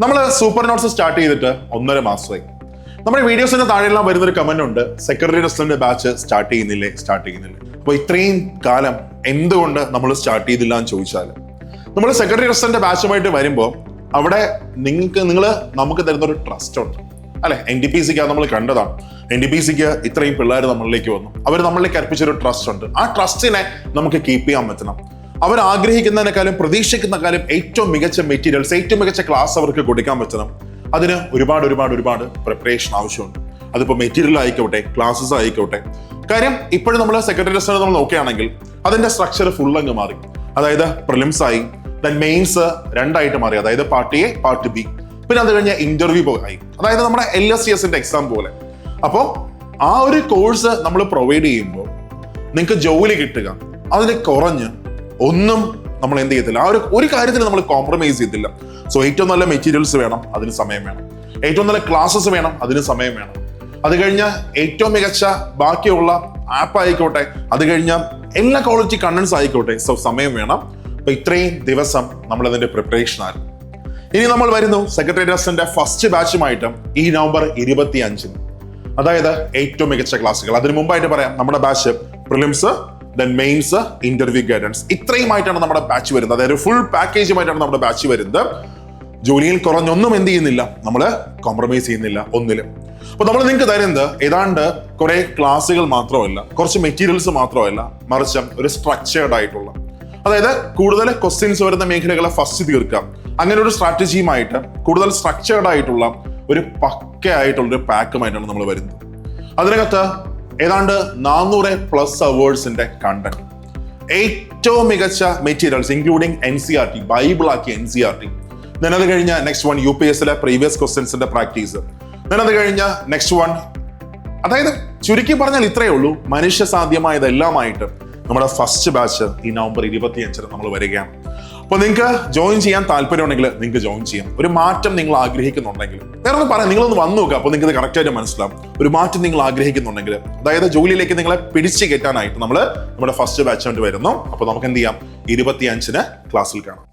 നമ്മൾ super notes start ചെയ്തിട്ട് 1.5 മാസമായി. നമ്മുടെ വീഡിയോസിന്റെ താഴെയെല്ലാം വരുന്നൊരു കമന്റ് ഉണ്ട്, സെക്രട്ടറി റെസ്റ്റോറന്റ് ബാച്ച് സ്റ്റാർട്ട് ചെയ്യുന്നില്ലേ. അപ്പൊ ഇത്രയും കാലം എന്തുകൊണ്ട് നമ്മൾ സ്റ്റാർട്ട് ചെയ്തില്ല എന്ന് ചോദിച്ചാൽ, നമ്മൾ സെക്രട്ടറി റെസ്റ്റോറന്റ് ബാച്ചുമായിട്ട് വരുമ്പോൾ അവിടെ നമുക്ക് തരുന്ന ഒരു ട്രസ്റ്റ് ഉണ്ട് അല്ലെ. NTPC നമ്മൾ കണ്ടതാണ്. NTPC ഇത്രയും പിള്ളേർ നമ്മളിലേക്ക് വന്നു, അവർ നമ്മളിലേക്ക് അർപ്പിച്ചൊരു ട്രസ്റ്റ് ഉണ്ട്. ആ ട്രസ്റ്റിനെ നമുക്ക് കീപ്പ് ചെയ്യാൻ പറ്റണം. അവർ ആഗ്രഹിക്കുന്നതിനേക്കാളും പ്രതീക്ഷിക്കുന്നതിനേക്കാളും ഏറ്റവും മികച്ച മെറ്റീരിയൽസ്, ഏറ്റവും മികച്ച ക്ലാസ് അവർക്ക് കൊടുക്കാൻ പറ്റണം. അതിന് ഒരുപാട് പ്രിപ്പറേഷൻ ആവശ്യമുണ്ട്. അതിപ്പോൾ മെറ്റീരിയൽ ആയിക്കോട്ടെ, ക്ലാസ്സസ് ആയിക്കോട്ടെ. കാര്യം ഇപ്പോഴും നമ്മൾ സെക്രട്ടറി റെസ്റ്റോറന്റ് നമ്മൾ നോക്കുകയാണെങ്കിൽ അതിന്റെ സ്ട്രക്ചർ ഫുൾ അങ്ങ് മാറി. അതായത് പ്രിലിംസ് ആയി, ദെൻ മെയിൻസ് രണ്ടായിട്ട് മാറി. അതായത് പാർട്ട് എ, പാർട്ട് ബി. പിന്നെ അത് കഴിഞ്ഞ ഇന്റർവ്യൂ ആയി. അതായത് നമ്മുടെ LSCSന്റെ എക്സാം പോലെ. അപ്പോൾ ആ ഒരു കോഴ്സ് നമ്മൾ പ്രൊവൈഡ് ചെയ്യുമ്പോൾ നിങ്ങൾക്ക് ജോലി കിട്ടുക അതിന് കുറഞ്ഞ് ഒന്നും നമ്മൾ എന്ത് ചെയ്യത്തില്ല. ആ ഒരു കാര്യത്തിൽ നമ്മൾ കോംപ്രമൈസ് ചെയ്തില്ല. സോ ഏറ്റവും നല്ല മെറ്റീരിയൽസ് വേണം, അതിന് സമയം വേണം. ഏറ്റവും നല്ല ക്ലാസ്സസ് വേണം, അതിന് സമയം വേണം. അത് കഴിഞ്ഞ് ഏറ്റവും മികച്ച ബാക്കിയുള്ള ആപ്പ് ആയിക്കോട്ടെ, അത് കഴിഞ്ഞ എല്ലാ ക്വാളിറ്റി കണ്ടന്റ്സ് ആയിക്കോട്ടെ. സോ സമയം വേണം. അപ്പൊ ഇത്രയും ദിവസം നമ്മൾ അതിന്റെ പ്രിപ്പറേഷൻ ആയിരുന്നു. ഇനി നമ്മൾ വരുന്നു സെക്രട്ടറി റെസ്റ്റോറന്റിന്റെ ഫസ്റ്റ് ബാച്ചുമായിട്ട് ഈ നവംബർ 25-ന്. അതായത് ഏറ്റവും മികച്ച ക്ലാസ്സുകൾ. അതിന് മുമ്പായിട്ട് പറയാം, നമ്മുടെ batch prelims, then mains, interview guidance, ഇത്രയുമായിട്ടാണ് നമ്മുടെ ബാച്ച് വരുന്നത്. അതായത് ഫുൾ പാക്കേജുമായിട്ടാണ് നമ്മുടെ ബാച്ച് വരുന്നത്. ജോലിയിൽ കുറഞ്ഞൊന്നും എന്ത് ചെയ്യുന്നില്ല, നമ്മൾ കോംപ്രമൈസ് ചെയ്യുന്നില്ല ഒന്നിലും. അപ്പൊ നമ്മൾ നിങ്ങൾക്ക് തരുന്നത് ഏതാണ്ട് കുറെ ക്ലാസ്സുകൾ മാത്രമല്ല, കുറച്ച് മെറ്റീരിയൽസ് മാത്രമല്ല, മറിച്ച് ഒരു സ്ട്രക്ചേർഡ് ആയിട്ടുള്ള, അതായത് കൂടുതൽ ക്വസ്റ്റ്യൻസ് വരുന്ന മേഖലകളെ ഫസ്റ്റ് തീർക്കാം. അങ്ങനെ ഒരു സ്ട്രാറ്റജിയുമായിട്ട് കൂടുതൽ സ്ട്രക്ചേർഡ് ആയിട്ടുള്ള ഒരു പക്കയായിട്ടുള്ള ഒരു പാക്കുമായിട്ടാണ് നമ്മൾ വരുന്നത്. അതിനകത്ത് ഏതാണ്ട് 400+ അവേഴ്സിന്റെ കണ്ടന്റ്, ഏറ്റവും മികച്ച മെറ്റീരിയൽസ് ഇൻക്ലൂഡിങ് NCERT, ബൈബിൾ ആക്കിയ NCERT. അത് കഴിഞ്ഞ നെക്സ്റ്റ് വൺ UPSCയിലെ പ്രീവിയസ് ക്വസ്റ്റ്യൻസിന്റെ പ്രാക്ടീസ്. അത് കഴിഞ്ഞ നെക്സ്റ്റ് വൺ, അതായത് ചുരുക്കി പറഞ്ഞാൽ ഇത്രയേ ഉള്ളൂ. മനുഷ്യ സാധ്യമായതെല്ലാമായിട്ട് നമ്മുടെ ഫസ്റ്റ് ബാച്ച് ഈ നവംബർ 25-ന് നമ്മൾ വരികയാണ്. അപ്പോൾ നിങ്ങൾക്ക് ജോയിൻ ചെയ്യാൻ താല്പര്യമുണ്ടെങ്കിൽ നിങ്ങൾക്ക് ജോയിൻ ചെയ്യാം. ഒരു മാറ്റം നിങ്ങൾ ആഗ്രഹിക്കുന്നുണ്ടെങ്കിൽ, വേറെ ഒന്നും പറയാം, നിങ്ങളൊന്ന് വന്നു നോക്കുക. അപ്പോൾ നിങ്ങൾക്ക് കറക്റ്റ് ആയിട്ട് മനസ്സിലാവും. ഒരു മാറ്റം നിങ്ങൾ ആഗ്രഹിക്കുന്നുണ്ടെങ്കിൽ, അതായത് ജോലിയിലേക്ക് നിങ്ങളെ പിടിച്ചു കയറ്റാനായിട്ട് നമ്മുടെ ഫസ്റ്റ് ബാച്ച് കൊണ്ട് വരുന്നു. അപ്പോൾ നമുക്ക് എന്ത് ചെയ്യാം, 25-ന് ക്ലാസ്സിൽ കാണാം.